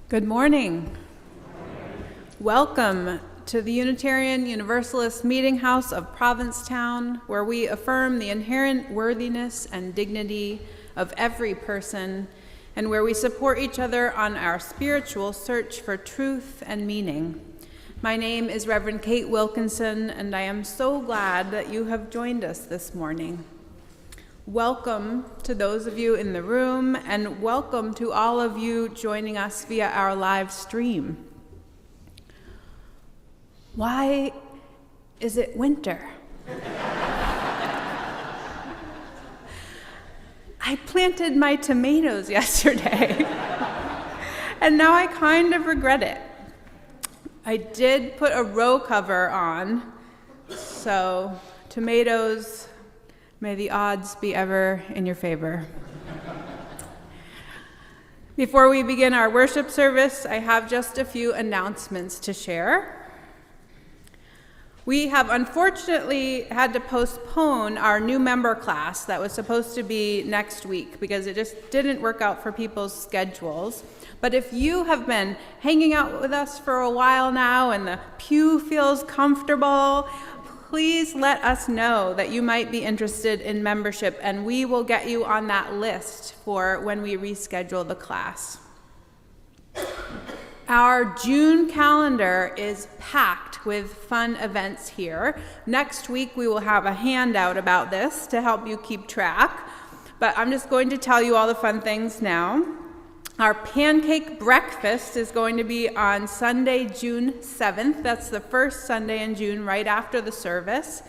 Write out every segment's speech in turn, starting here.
Good morning. Welcome to the Unitarian Universalist Meetinghouse of Provincetown, where we affirm the inherent worthiness and dignity of every person, and where we support each other on our spiritual search for truth and meaning. My name is Reverend Kate Wilkinson, and I am so glad that you have joined us this morning. Welcome to those of you in the room, and welcome to all of you joining us via our live stream. Why is it winter? I planted my tomatoes yesterday, and now I kind of regret it. I did put a row cover on, so tomatoes, may the odds be ever in your favor. Before we begin our worship service, I have just a few announcements to share. We have unfortunately had to postpone our new member class that was supposed to be next week because it just didn't work out for people's schedules. But if you have been hanging out with us for a while now and the pew feels comfortable, please let us know that you might be interested in membership, and we will get you on that list for when we reschedule the class. Our June calendar is packed with fun events here. Next week we will have a handout about this to help you keep track, but I'm just going to tell you all the fun things now. Our pancake breakfast is going to be on Sunday, June 7th. That's the first Sunday in June, right after the service.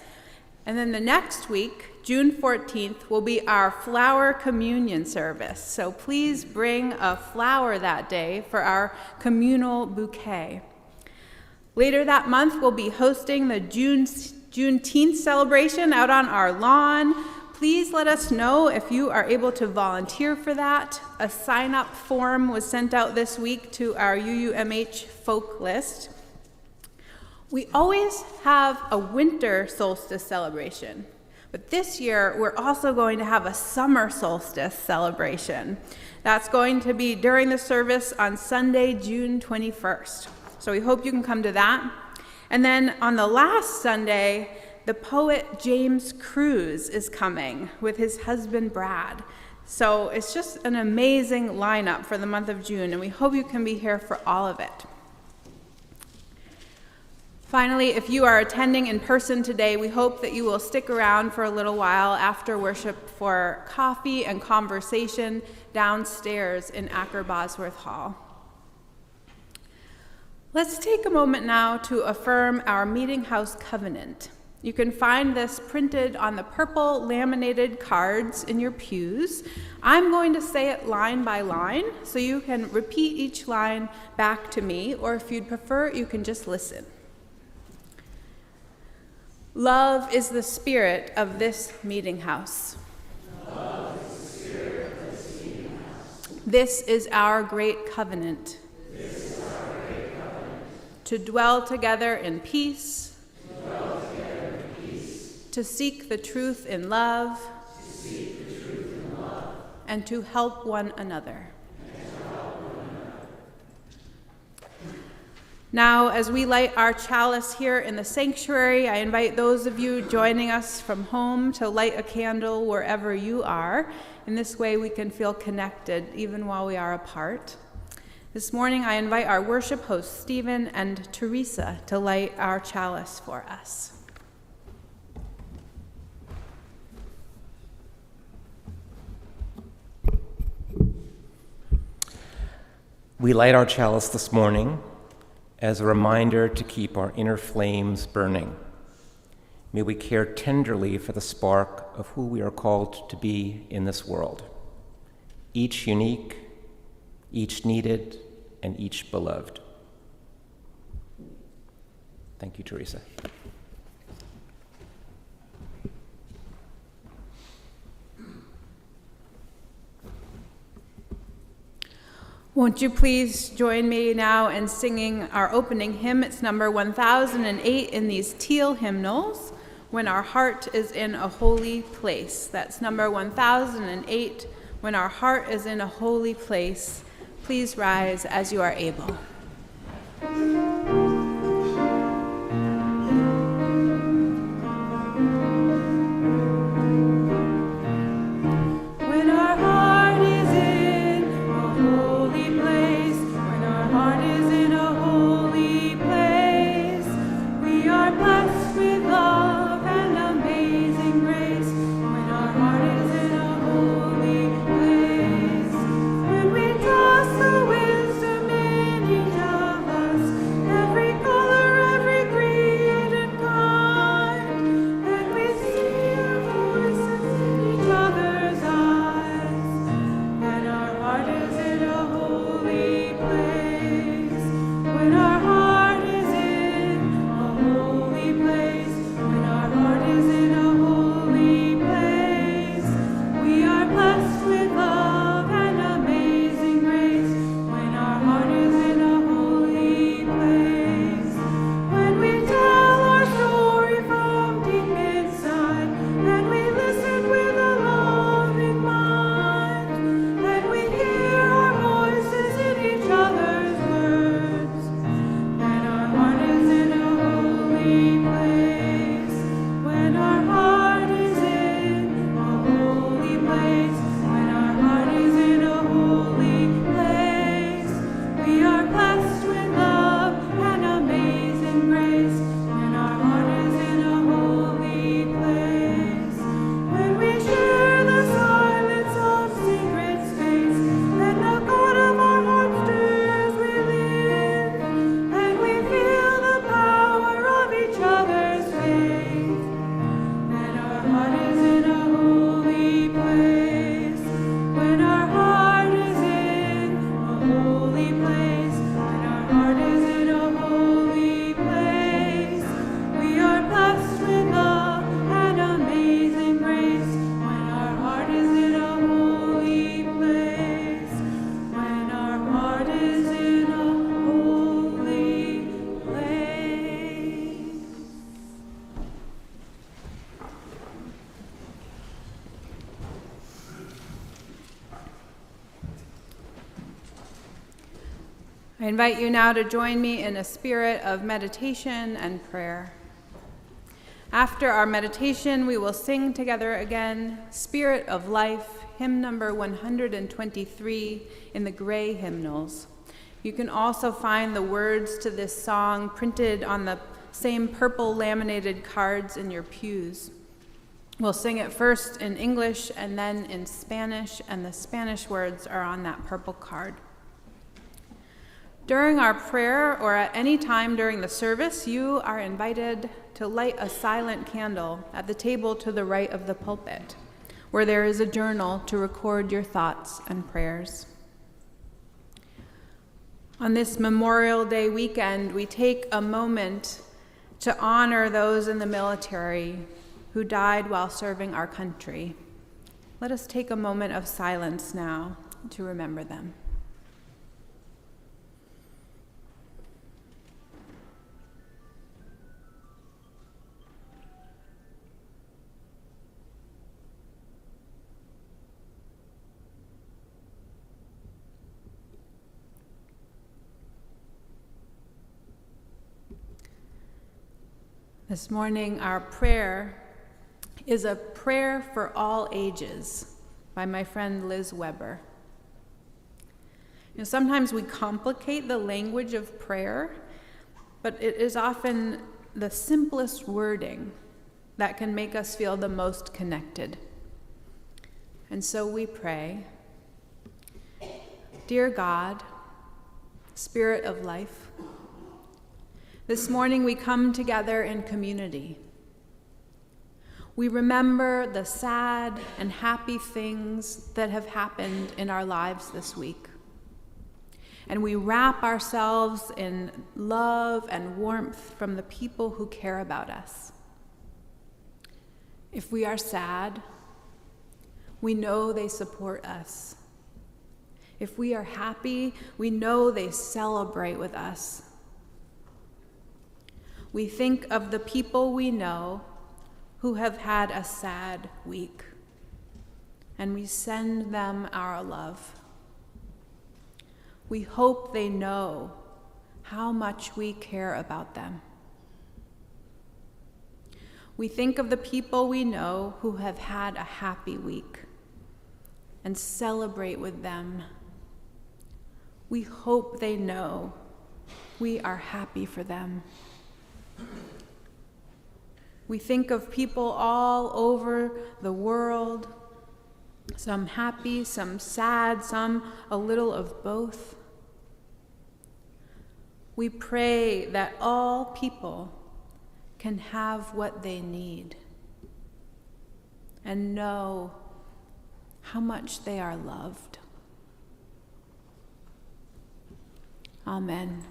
And then the next week, June 14th, will be our flower communion service. So please bring a flower that day for our communal bouquet. Later that month, we'll be hosting the Juneteenth celebration out on our lawn. Please let us know if you are able to volunteer for that. A sign-up form was sent out this week to our UUMH folk list. We always have a winter solstice celebration, but this year we're also going to have a summer solstice celebration. That's going to be during the service on Sunday, June 21st. So we hope you can come to that. And then on the last Sunday, the poet James Cruz is coming with his husband Brad. So it's just an amazing lineup for the month of June, and we hope you can be here for all of it. Finally, if you are attending in person today, we hope that you will stick around for a little while after worship for coffee and conversation downstairs in Acker Bosworth Hall. Let's take a moment now to affirm our Meetinghouse covenant. You can find this printed on the purple laminated cards in your pews. I'm going to say it line by line, so you can repeat each line back to me, or if you'd prefer, you can just listen. Love is the spirit of this meeting house. Love is the spirit of this meeting house. This is our great covenant. This is our great covenant. To dwell together in peace. To seek the truth in love, and to help one another. Now, as we light our chalice here in the sanctuary, I invite those of you joining us from home to light a candle wherever you are. In this way, we can feel connected even while we are apart. This morning, I invite our worship hosts, Stephen and Teresa, to light our chalice for us. We light our chalice this morning as a reminder to keep our inner flames burning. May we care tenderly for the spark of who we are called to be in this world, each unique, each needed, and each beloved. Thank you, Teresa. Won't you please join me now in singing our opening hymn? It's number 1008 in these teal hymnals, When Our Heart is in a Holy Place. That's number 1008, When Our Heart is in a Holy Place, Please rise as you are able. I invite you now to join me in a spirit of meditation and prayer. After our meditation, we will sing together again, Spirit of Life, hymn number 123 in the gray hymnals. You can also find the words to this song printed on the same purple laminated cards in your pews. We'll sing it first in English and then in Spanish, and the Spanish words are on that purple card. During our prayer or at any time during the service, you are invited to light a silent candle at the table to the right of the pulpit, where there is a journal to record your thoughts and prayers. On this Memorial Day weekend, we take a moment to honor those in the military who died while serving our country. Let us take a moment of silence now to remember them. This morning, our prayer is a prayer for all ages by my friend Liz Weber. Sometimes we complicate the language of prayer, but it is often the simplest wording that can make us feel the most connected. And so we pray, Dear God, Spirit of Life, this morning we come together in community. We remember the sad and happy things that have happened in our lives this week. And we wrap ourselves in love and warmth from the people who care about us. If we are sad, we know they support us. If we are happy, we know they celebrate with us. We think of the people we know who have had a sad week, and we send them our love. We hope they know how much we care about them. We think of the people we know who have had a happy week and celebrate with them. We hope they know we are happy for them. We think of people all over the world, some happy, some sad, some a little of both. We pray that all people can have what they need and know how much they are loved. Amen.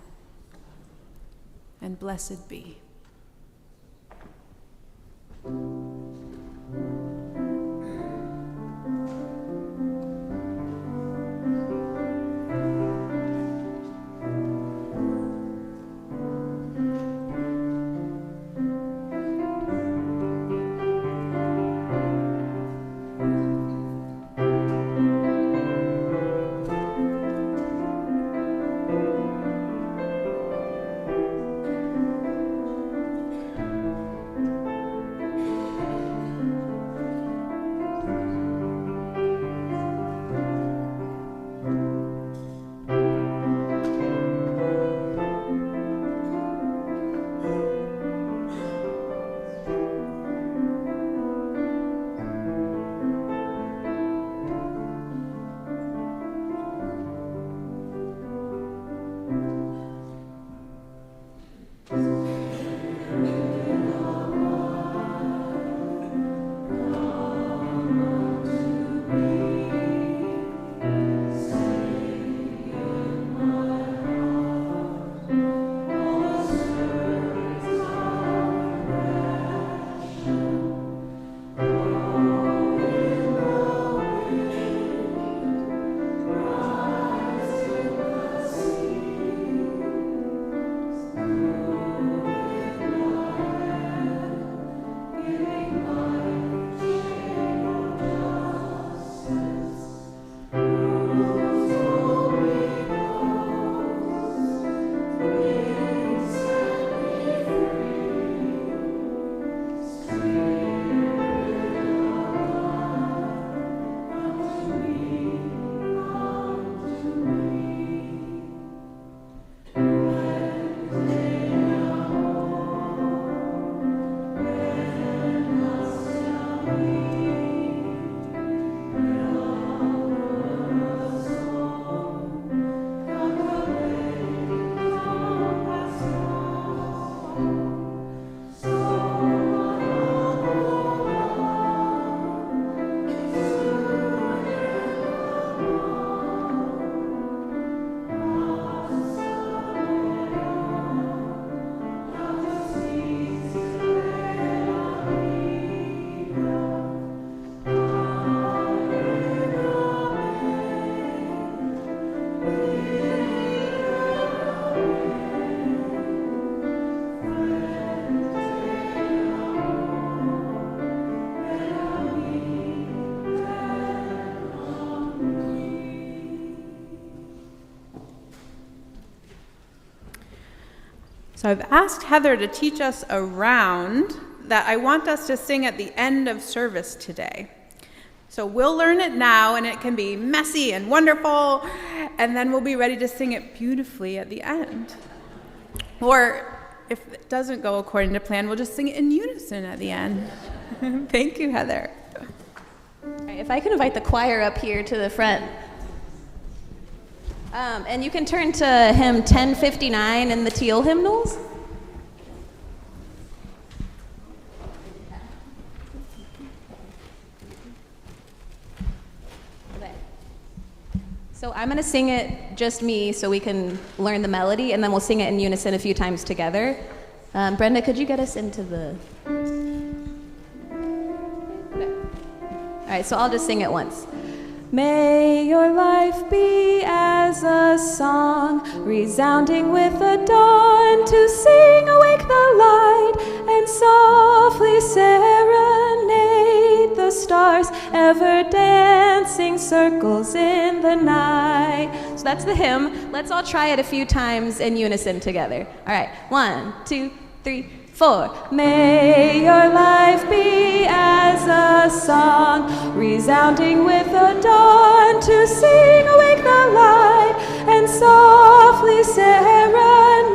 And blessed be. So I've asked Heather to teach us a round that I want us to sing at the end of service today. So we'll learn it now, and it can be messy and wonderful, and then we'll be ready to sing it beautifully at the end. Or if it doesn't go according to plan, we'll just sing it in unison at the end. Thank you, Heather. All right, if I can invite the choir up here to the front. And you can turn to hymn 1059 in the teal hymnals. Okay. So I'm going to sing it just me so we can learn the melody, and then we'll sing it in unison a few times together. Brenda, could you get us into the... Okay. All right, so I'll just sing it once. May your life be as a song, resounding with the dawn, to sing awake the light and softly serenade the stars, ever dancing circles in the night. So That's the hymn. Let's all try it a few times in unison together. All right, 1, 2, 3, 4. May your life be as a song, resounding with the dawn, to sing awake the light and softly serenade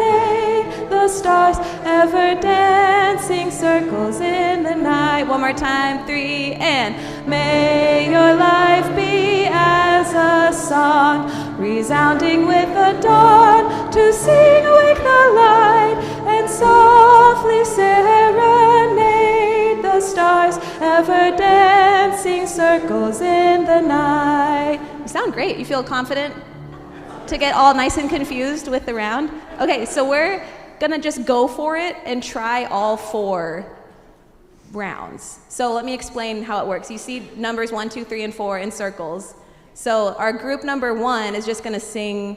the stars, ever dancing circles in the night. One more time, 3, and may your life be as a song, resounding with the dawn, to sing awake the light and softly serenade the stars, ever dancing circles in the night. You sound great. You feel confident to get all nice and confused with the round? Okay, so we're gonna just go for it and try all 4 rounds. So let me explain how it works. You see numbers 1, 2, 3, and 4 in circles. So our group number 1 is just gonna sing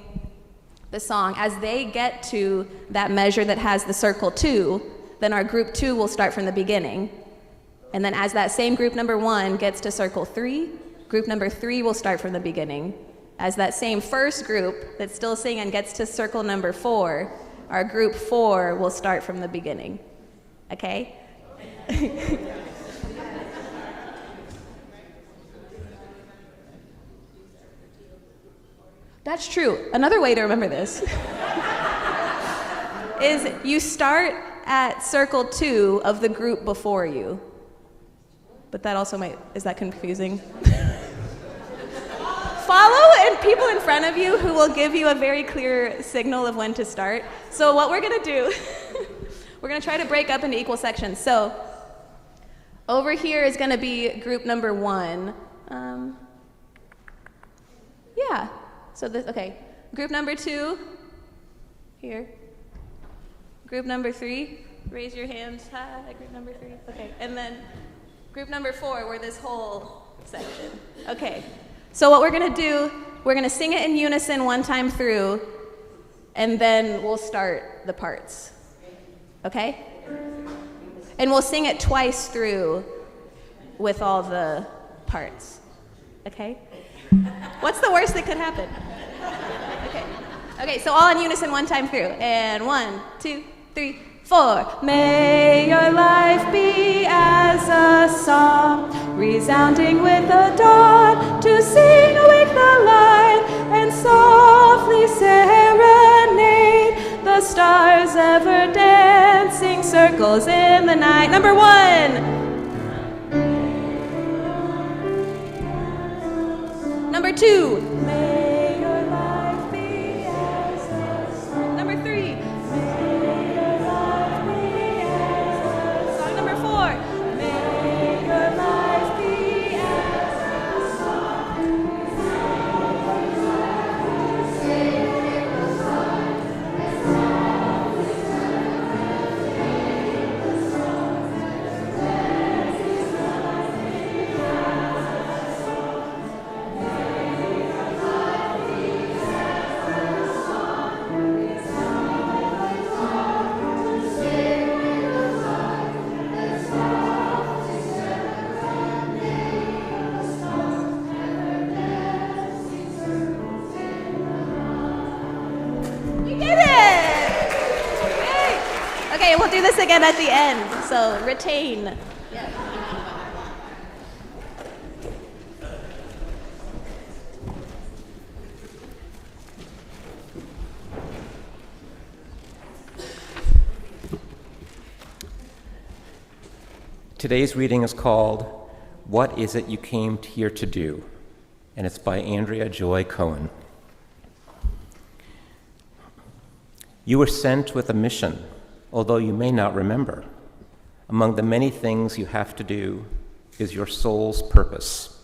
the song. As they get to that measure that has the circle 2, then our group 2 will start from the beginning. And then as that same group number 1 gets to circle 3, group number 3 will start from the beginning. As that same first group that's still singing gets to circle number 4, our group 4 will start from the beginning. Okay? That's true. Another way to remember this is you start at circle 2 of the group before you. But that also is that confusing? Follow and people in front of you who will give you a very clear signal of when to start. So what we're gonna do, we're gonna try to break up into equal sections. So over here is gonna be group number 1. Yeah, so this, okay. Group number 2, here. Group number 3, raise your hands high, group number 3, okay. And then group number 4, where this whole section. Okay, so what we're gonna do, we're gonna sing it in unison one time through, and then we'll start the parts, okay? And we'll sing it twice through with all the parts, okay? What's the worst that could happen? Okay, so all in unison one time through, and 1, 2, 3, 4. May your life be as a song, resounding with the dawn, to sing awake the light and softly serenade the stars, ever dancing circles in the night. Number 1. Number 2. May your life be as a song. Number 3. Okay, we'll do this again at the end, so retain. Yeah. Today's reading is called What Is It You Came Here to Do? And it's by Andrea Joy Cohen. You were sent with a mission, although you may not remember. Among the many things you have to do is your soul's purpose.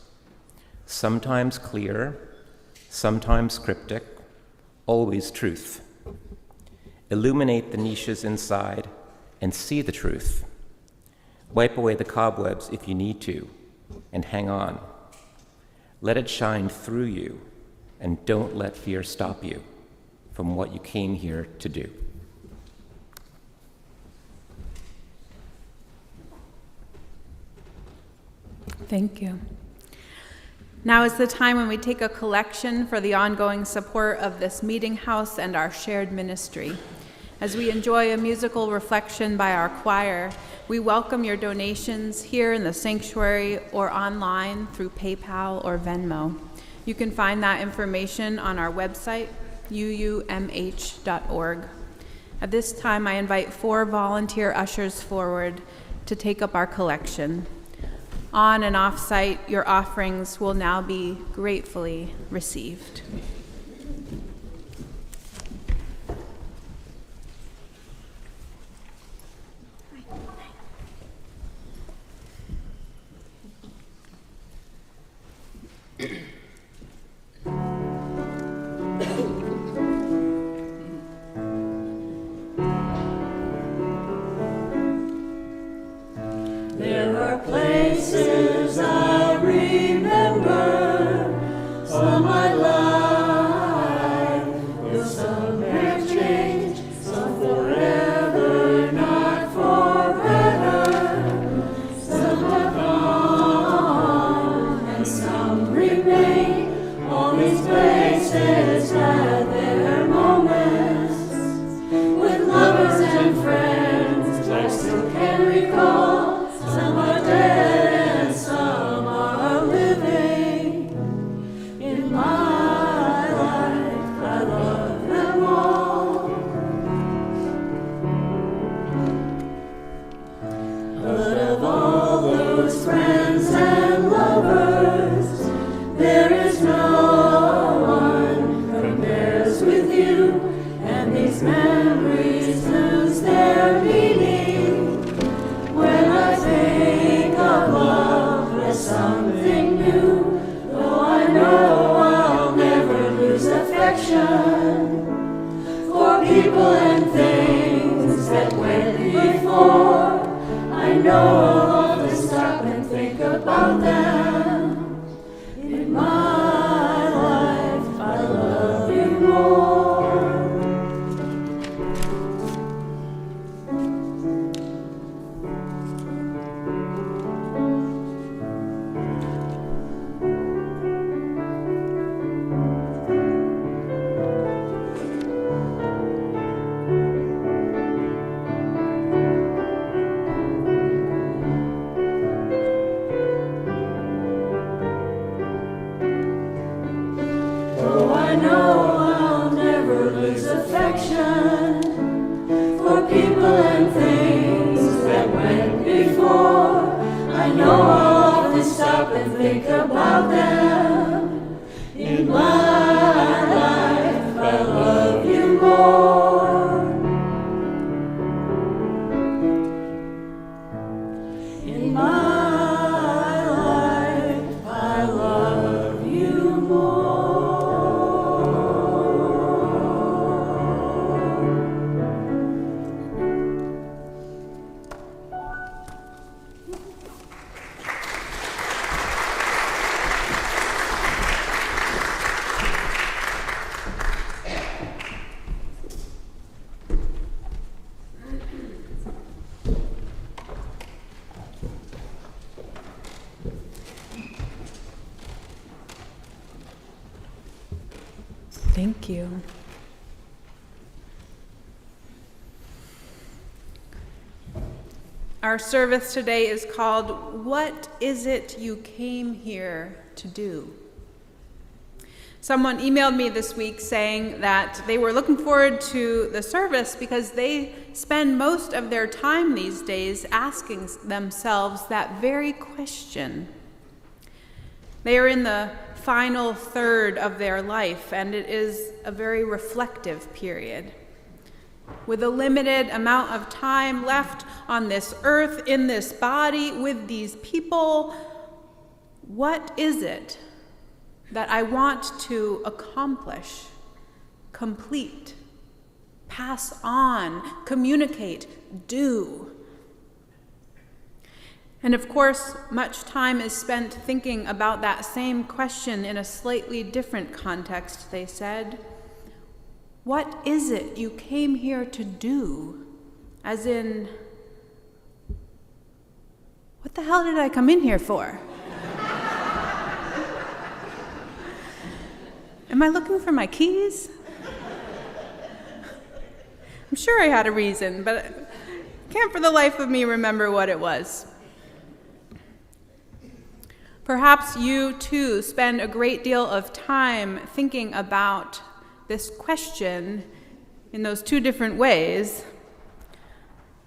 Sometimes clear, sometimes cryptic, always truth. Illuminate the niches inside and see the truth. Wipe away the cobwebs if you need to, and hang on. Let it shine through you, and don't let fear stop you from what you came here to do. Thank you. Now is the time when we take a collection for the ongoing support of this Meetinghouse and our shared ministry. As we enjoy a musical reflection by our choir, we welcome your donations here in the sanctuary or online through PayPal or Venmo. You can find that information on our website, uumh.org. At this time, I invite 4 volunteer ushers forward to take up our collection. On and off site, your offerings will now be gratefully received. There are places I remember, some I like, though some have changed, some forever, not for better. Some have gone, and some remain. All these places had their moments with lovers and friends I still can recall. Some are dead and some are living. In my life, I love them all. But of all those friends and lovers, there is no one compares with you, and these memories lose their meaning when I think of love as something new. Though I know I'll never lose affection for people and things that went before, I know I'll often stop and think about them. In my life, I love you more. Oh, I know I'll never lose affection for people and things that went before. I know I'll often stop and think about them. In my life, I love you more. In my life, I love you more. Thank you. Our service today is called, What Is It You Came Here to Do? Someone emailed me this week saying that they were looking forward to the service because they spend most of their time these days asking themselves that very question. They are in the final third of their life, and it is a very reflective period. With a limited amount of time left on this earth, in this body, with these people, what is it that I want to accomplish, complete, pass on, communicate, do? And of course, much time is spent thinking about that same question in a slightly different context, they said. What is it you came here to do? As in, what the hell did I come in here for? Am I looking for my keys? I'm sure I had a reason, but I can't for the life of me remember what it was. Perhaps you too spend a great deal of time thinking about this question in those two different ways.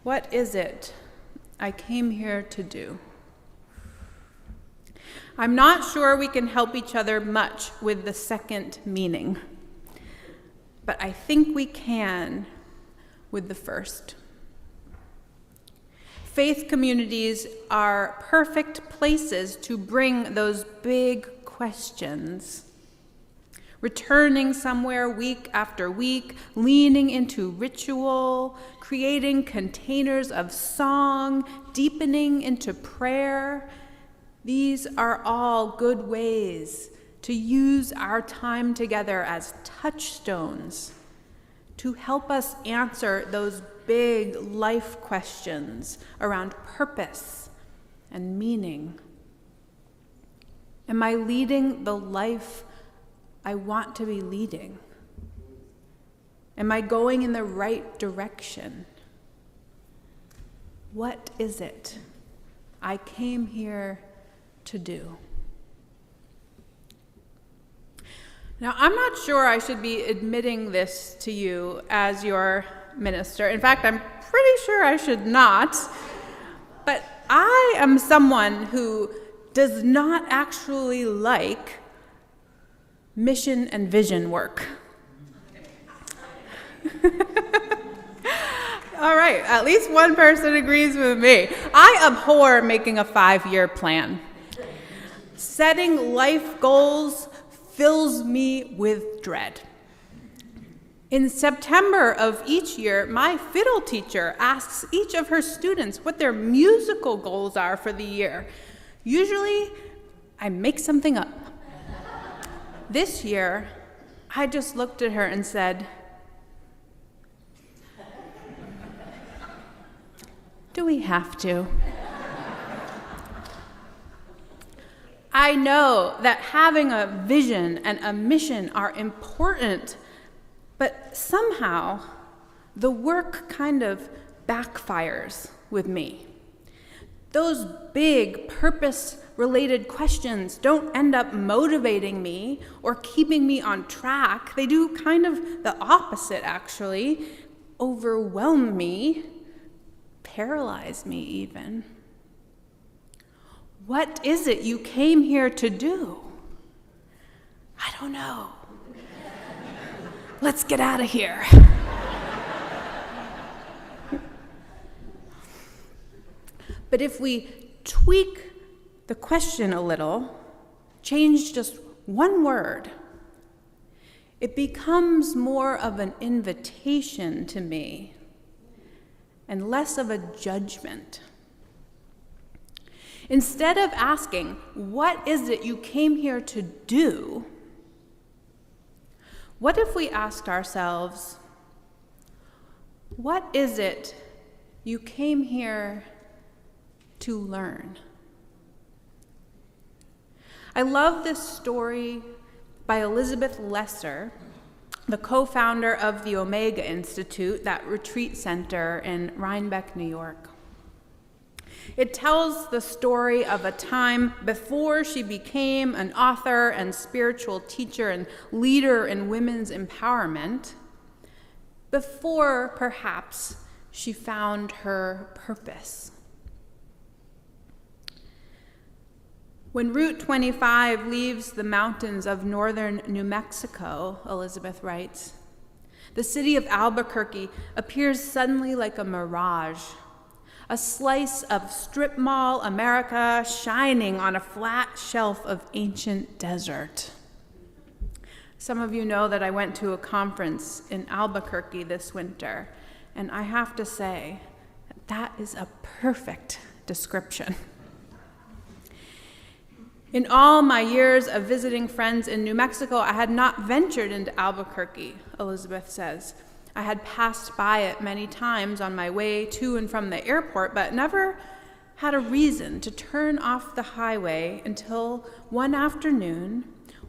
What is it I came here to do? I'm not sure we can help each other much with the second meaning, but I think we can with the first. Faith communities are perfect places to bring those big questions. Returning somewhere week after week, leaning into ritual, creating containers of song, deepening into prayer. These are all good ways to use our time together as touchstones to help us answer those big life questions around purpose and meaning. Am I leading the life I want to be leading? Am I going in the right direction? What is it I came here to do? Now, I'm not sure I should be admitting this to you as your minister. In fact, I'm pretty sure I should not. But I am someone who does not actually like mission and vision work. All right, at least one person agrees with me. I abhor making a 5-year plan. Setting life goals fills me with dread. In September of each year, my fiddle teacher asks each of her students what their musical goals are for the year. Usually, I make something up. This year, I just looked at her and said, "Do we have to?" I know that having a vision and a mission are important, but somehow the work kind of backfires with me. Those big purpose-related questions don't end up motivating me or keeping me on track. They do kind of the opposite, actually. Overwhelm me, paralyze me even. What is it you came here to do? I don't know. Let's get out of here. But if we tweak the question a little, change just one word, it becomes more of an invitation to me and less of a judgment. Instead of asking, what is it you came here to do? What if we asked ourselves, what is it you came here to learn? I love this story by Elizabeth Lesser, the co-founder of the Omega Institute, that retreat center in Rhinebeck, New York. It tells the story of a time before she became an author and spiritual teacher and leader in women's empowerment, before perhaps she found her purpose. When Route 25 leaves the mountains of northern New Mexico, Elizabeth writes, the city of Albuquerque appears suddenly like a mirage, a slice of strip mall America shining on a flat shelf of ancient desert. Some of you know that I went to a conference in Albuquerque this winter, and I have to say that is a perfect description. In all my years of visiting friends in New Mexico, I had not ventured into Albuquerque, Elizabeth says. I had passed by it many times on my way to and from the airport, but never had a reason to turn off the highway until one afternoon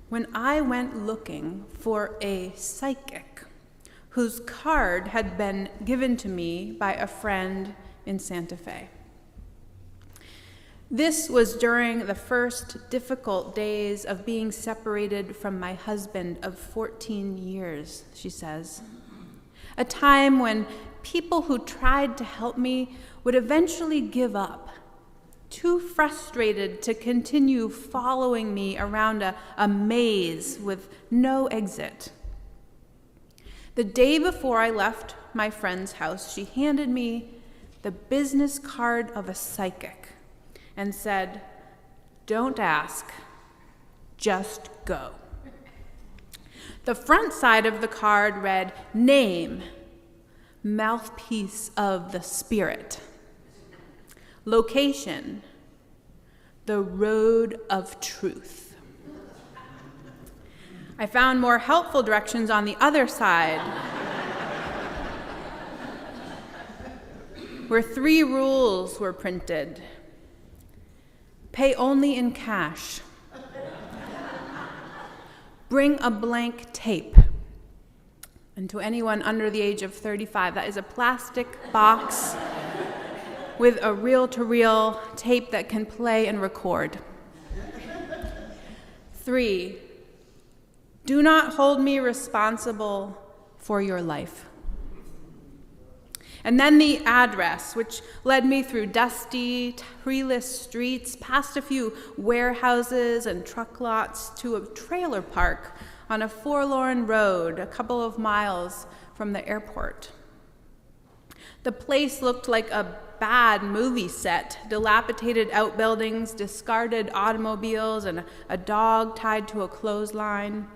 when I went looking for a psychic whose card had been given to me by a friend in Santa Fe. This was during the first difficult days of being separated from my husband of 14 years, she says. A time when people who tried to help me would eventually give up, too frustrated to continue following me around a maze with no exit. The day before I left my friend's house, she handed me the business card of a psychic and said, "Don't ask, just go." The front side of the card read, "Name, mouthpiece of the spirit. Location, the road of truth." I found more helpful directions on the other side, where 3 rules were printed. Pay only in cash. Bring a blank tape. And to anyone under the age of 35, that is a plastic box with a reel-to-reel tape that can play and record. 3, do not hold me responsible for your life. And then the address, which led me through dusty, treeless streets, past a few warehouses and truck lots to a trailer park on a forlorn road a couple of miles from the airport. The place looked like a bad movie set, dilapidated outbuildings, discarded automobiles, and a dog tied to a clothesline.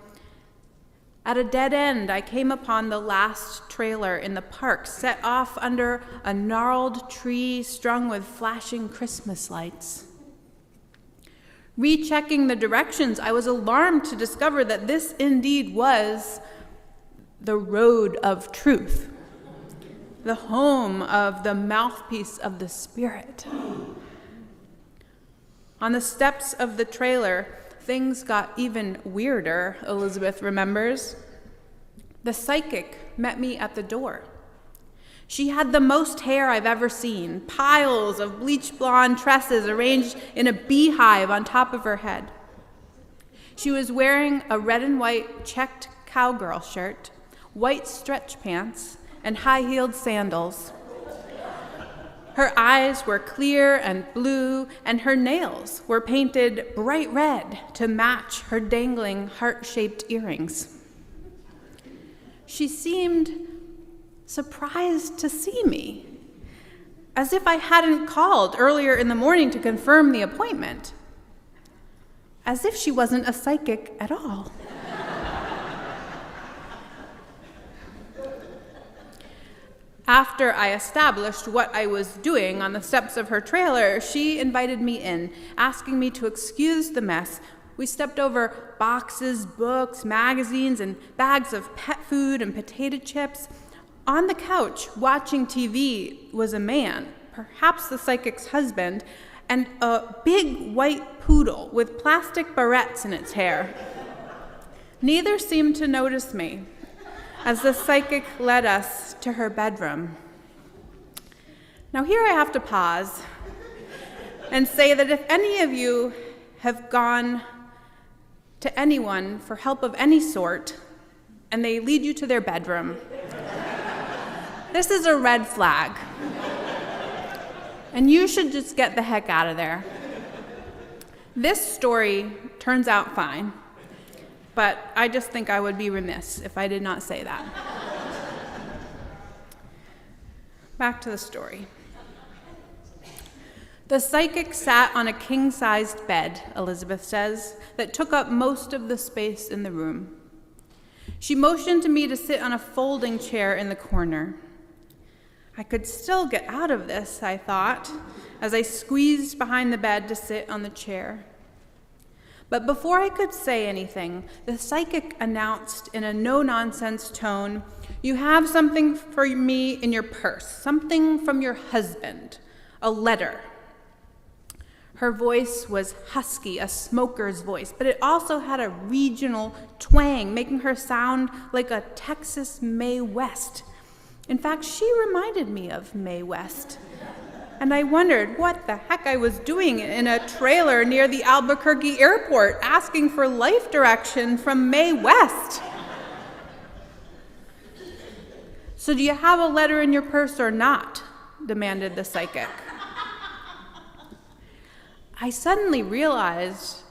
At a dead end, I came upon the last trailer in the park, set off under a gnarled tree strung with flashing Christmas lights. Rechecking the directions, I was alarmed to discover that this indeed was the road of truth, the home of the mouthpiece of the Spirit. On the steps of the trailer, things got even weirder, Elizabeth remembers. The psychic met me at the door. She had the most hair I've ever seen, piles of bleach blonde tresses arranged in a beehive on top of her head. She was wearing a red and white checked cowgirl shirt, white stretch pants, and high-heeled sandals. Her eyes were clear and blue, and her nails were painted bright red to match her dangling heart-shaped earrings. She seemed surprised to see me, as if I hadn't called earlier in the morning to confirm the appointment, as if she wasn't a psychic at all. After I established what I was doing on the steps of her trailer, she invited me in, asking me to excuse the mess. We stepped over boxes, books, magazines, and bags of pet food and potato chips. On the couch, watching TV, was a man, perhaps the psychic's husband, and a big white poodle with plastic barrettes in its hair. Neither seemed to notice me as the psychic led us to her bedroom. Now here I have to pause and say that if any of you have gone to anyone for help of any sort and they lead you to their bedroom, this is a red flag. And you should just get the heck out of there. This story turns out fine, but I just think I would be remiss if I did not say that. Back to the story. The psychic sat on a king-sized bed, Elizabeth says, that took up most of the space in the room. She motioned to me to sit on a folding chair in the corner. I could still get out of this, I thought, as I squeezed behind the bed to sit on the chair. But before I could say anything, the psychic announced in a no-nonsense tone, "You have something for me in your purse, something from your husband, a letter." Her voice was husky, a smoker's voice, but it also had a regional twang, making her sound like a Texas Mae West. In fact, she reminded me of Mae West. And I wondered what the heck I was doing in a trailer near the Albuquerque airport asking for life direction from Mae West. "So do you have a letter in your purse or not?" demanded the psychic. I suddenly realized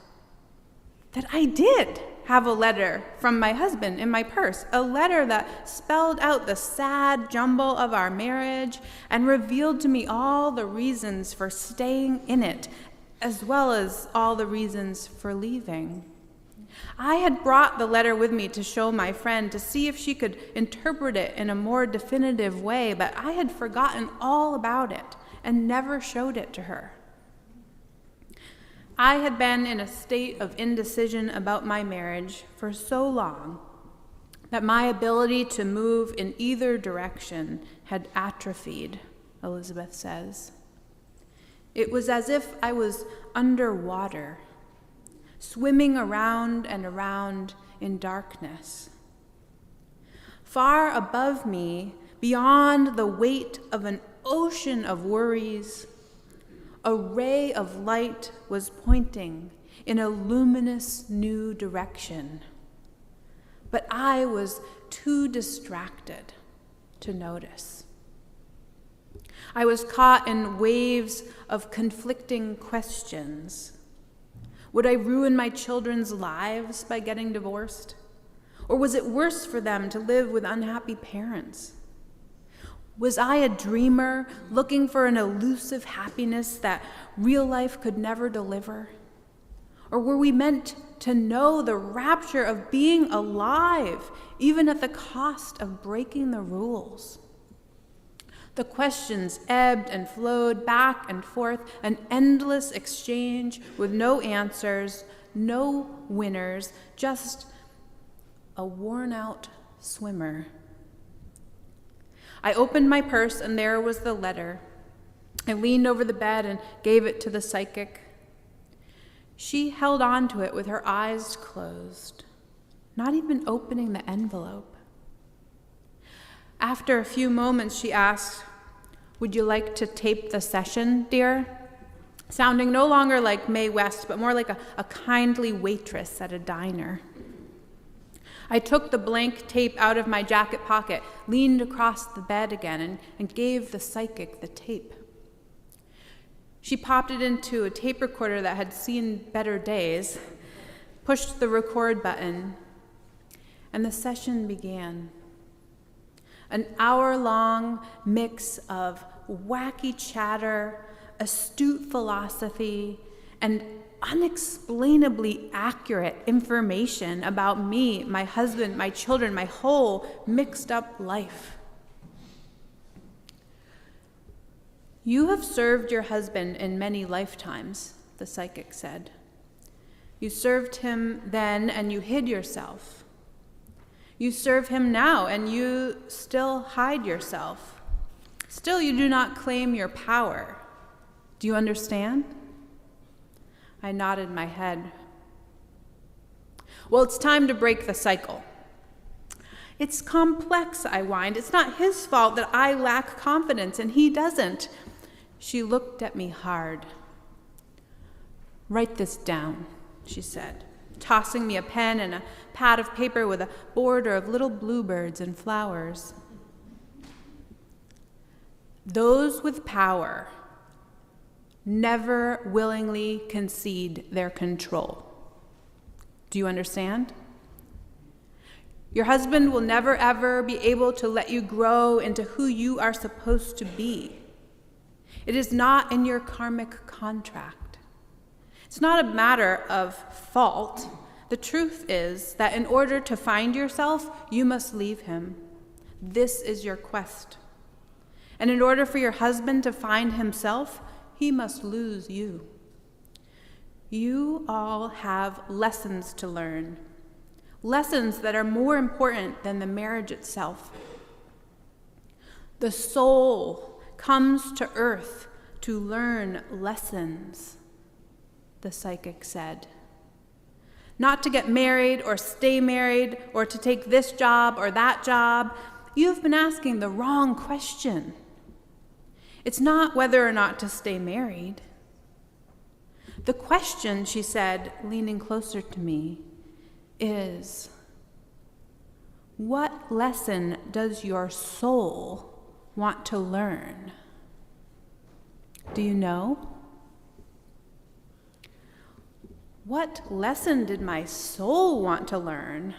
that I did have a letter from my husband in my purse, a letter that spelled out the sad jumble of our marriage and revealed to me all the reasons for staying in it, as well as all the reasons for leaving. I had brought the letter with me to show my friend to see if she could interpret it in a more definitive way, but I had forgotten all about it and never showed it to her. I had been in a state of indecision about my marriage for so long that my ability to move in either direction had atrophied, Elizabeth says. It was as if I was underwater, swimming around and around in darkness. Far above me, beyond the weight of an ocean of worries, a ray of light was pointing in a luminous new direction. But I was too distracted to notice. I was caught in waves of conflicting questions. Would I ruin my children's lives by getting divorced? Or was it worse for them to live with unhappy parents? Was I a dreamer looking for an elusive happiness that real life could never deliver? Or were we meant to know the rapture of being alive, even at the cost of breaking the rules? The questions ebbed and flowed back and forth, an endless exchange with no answers, no winners, just a worn-out swimmer. I opened my purse, and there was the letter. I leaned over the bed and gave it to the psychic. She held on to it with her eyes closed, not even opening the envelope. After a few moments, she asked, "Would you like to tape the session, dear?" Sounding no longer like Mae West, but more like a kindly waitress at a diner. I took the blank tape out of my jacket pocket, leaned across the bed again, and gave the psychic the tape. She popped it into a tape recorder that had seen better days, pushed the record button, and the session began. An hour-long mix of wacky chatter, astute philosophy, and unexplainably accurate information about me, my husband, my children, my whole mixed-up life. "You have served your husband in many lifetimes," the psychic said. "You served him then and you hid yourself. You serve him now and you still hide yourself. Still, you do not claim your power. Do you understand?" I nodded my head. "Well, it's time to break the cycle." "It's complex," I whined. "It's not his fault that I lack confidence and he doesn't." She looked at me hard. "Write this down," she said, tossing me a pen and a pad of paper with a border of little bluebirds and flowers. "Those with power never willingly concede their control. Do you understand? Your husband will never, ever be able to let you grow into who you are supposed to be. It is not in your karmic contract. It's not a matter of fault. The truth is that in order to find yourself, you must leave him. This is your quest. And in order for your husband to find himself, he must lose you. You all have lessons to learn, lessons that are more important than the marriage itself. The soul comes to earth to learn lessons, the psychic said. Not to get married or stay married or to take this job or that job. You've been asking the wrong question. It's not whether or not to stay married. The question, she said, leaning closer to me, is, what lesson does your soul want to learn? Do you know? What lesson did my soul want to learn?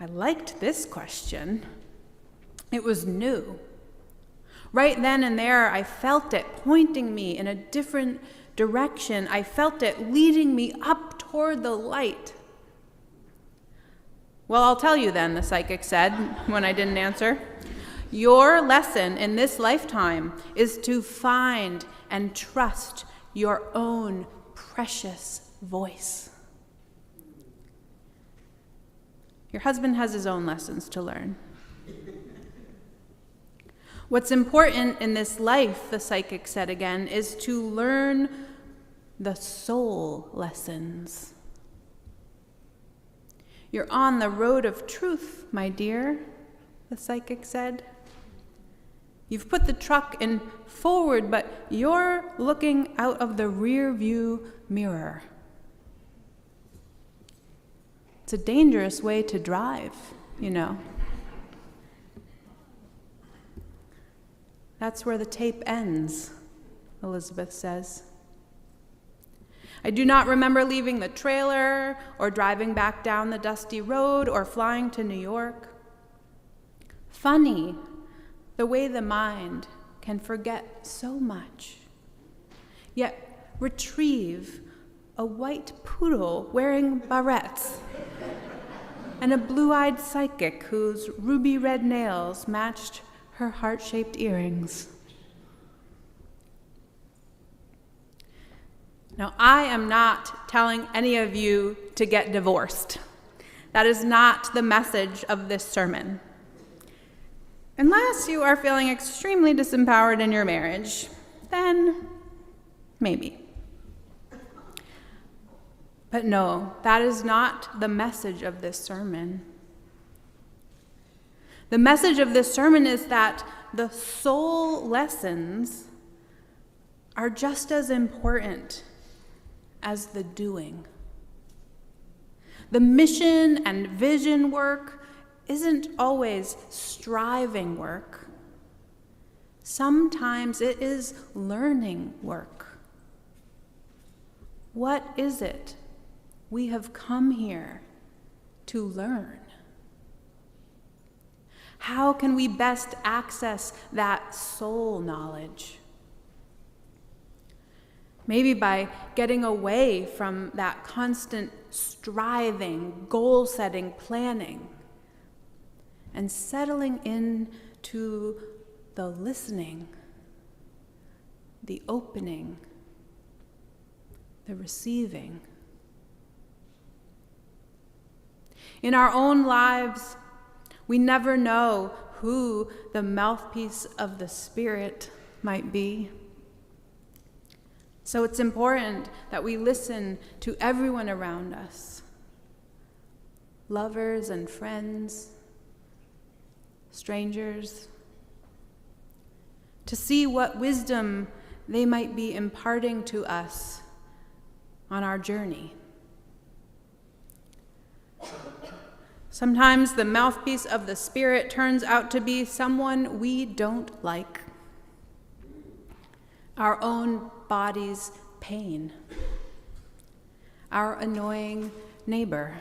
I liked this question. It was new. Right then and there, I felt it pointing me in a different direction. I felt it leading me up toward the light. Well, I'll tell you then, the psychic said when I didn't answer. Your lesson in this lifetime is to find and trust your own precious voice. Your husband has his own lessons to learn. What's important in this life, the psychic said again, is to learn the soul lessons. You're on the road of truth, my dear, the psychic said. You've put the truck in forward, but you're looking out of the rear view mirror. It's a dangerous way to drive, you know. That's where the tape ends, Elizabeth says. I do not remember leaving the trailer or driving back down the dusty road or flying to New York. Funny, the way the mind can forget so much, yet retrieve a white poodle wearing barrettes and a blue-eyed psychic whose ruby red nails matched her heart-shaped earrings. Now, I am not telling any of you to get divorced. That is not the message of this sermon. Unless you are feeling extremely disempowered in your marriage, then maybe. But no, that is not the message of this sermon. The message of this sermon is that the soul lessons are just as important as the doing. The mission and vision work isn't always striving work. Sometimes it is learning work. What is it we have come here to learn? How can we best access that soul knowledge? Maybe by getting away from that constant striving, goal-setting, planning, and settling into the listening, the opening, the receiving. In our own lives, we never know who the mouthpiece of the Spirit might be. So it's important that we listen to everyone around us, lovers and friends, strangers, to see what wisdom they might be imparting to us on our journey. Sometimes the mouthpiece of the Spirit turns out to be someone we don't like. Our own body's pain. Our annoying neighbor.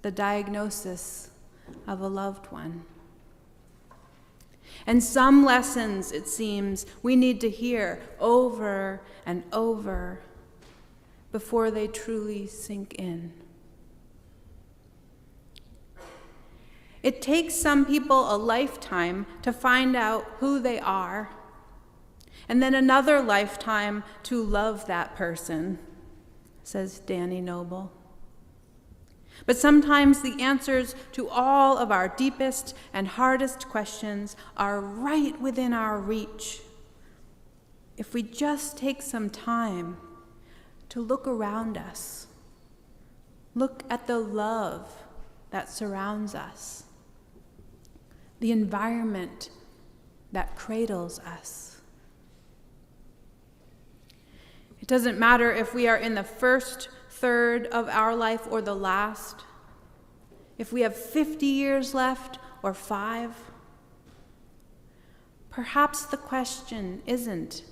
The diagnosis of a loved one. And some lessons, it seems, we need to hear over and over before they truly sink in. It takes some people a lifetime to find out who they are, and then another lifetime to love that person, says Danny Noble. But sometimes the answers to all of our deepest and hardest questions are right within our reach. if we just take some time to look around us, look at the love that surrounds us, the environment that cradles us. It doesn't matter if we are in the first third of our life or the last, if we have 50 years left or 5. Perhaps the question isn't,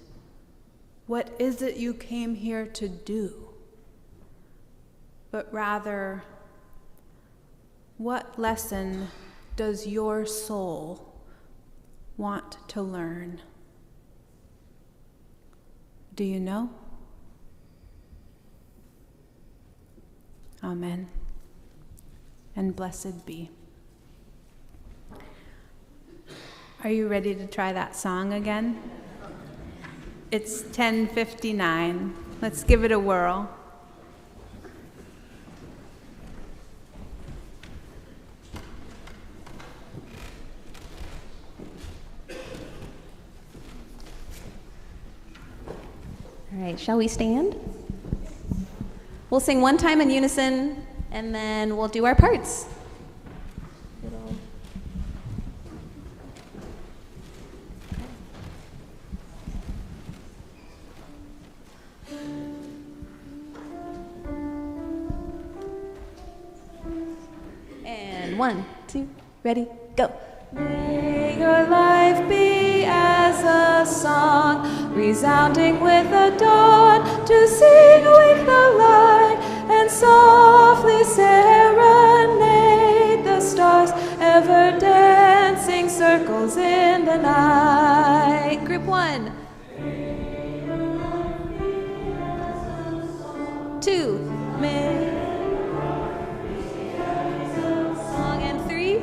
what is it you came here to do? But rather, what lesson does your soul want to learn? Do you know? Amen. And blessed be. Are you ready to try that song again? It's 10:59. Let's give it a whirl. All right, shall we stand? We'll sing one time in unison, and then we'll do our parts. And 1, 2, ready, go. May your life be as a song, resounding with the dawn, to sing awake the light, and softly serenade the stars, ever dancing circles in the night. Group 1. 2. May song, and 3.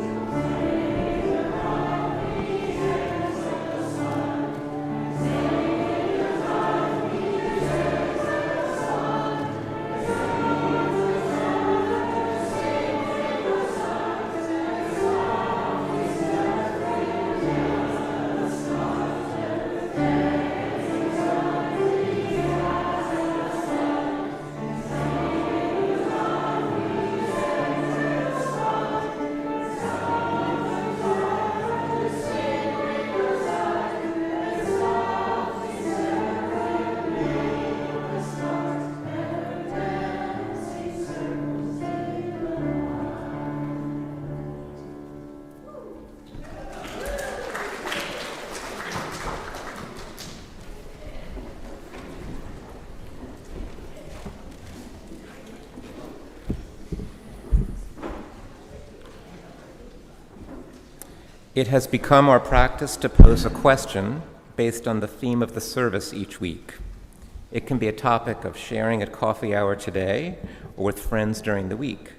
It has become our practice to pose a question based on the theme of the service each week. It can be a topic of sharing at coffee hour today or with friends during the week.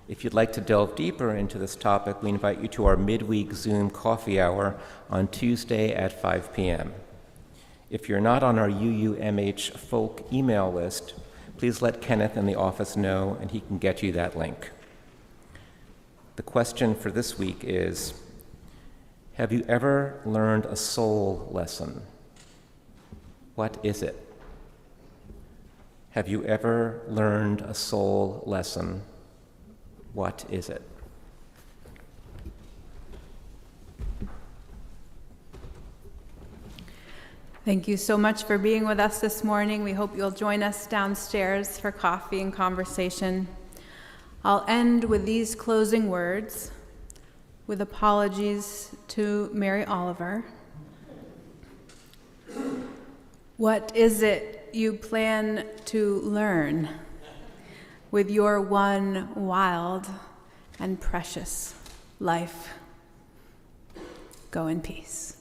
If you'd like to delve deeper into this topic, we invite you to our midweek Zoom coffee hour on Tuesday at 5 p.m. If you're not on our UUMH folk email list, please let Kenneth in the office know and he can get you that link. The question for this week is, have you ever learned a soul lesson? What is it? Have you ever learned a soul lesson? What is it? Thank you so much for being with us this morning. We hope you'll join us downstairs for coffee and conversation. I'll end with these closing words, with apologies to Mary Oliver. What is it you plan to learn with your one wild and precious life? Go in peace.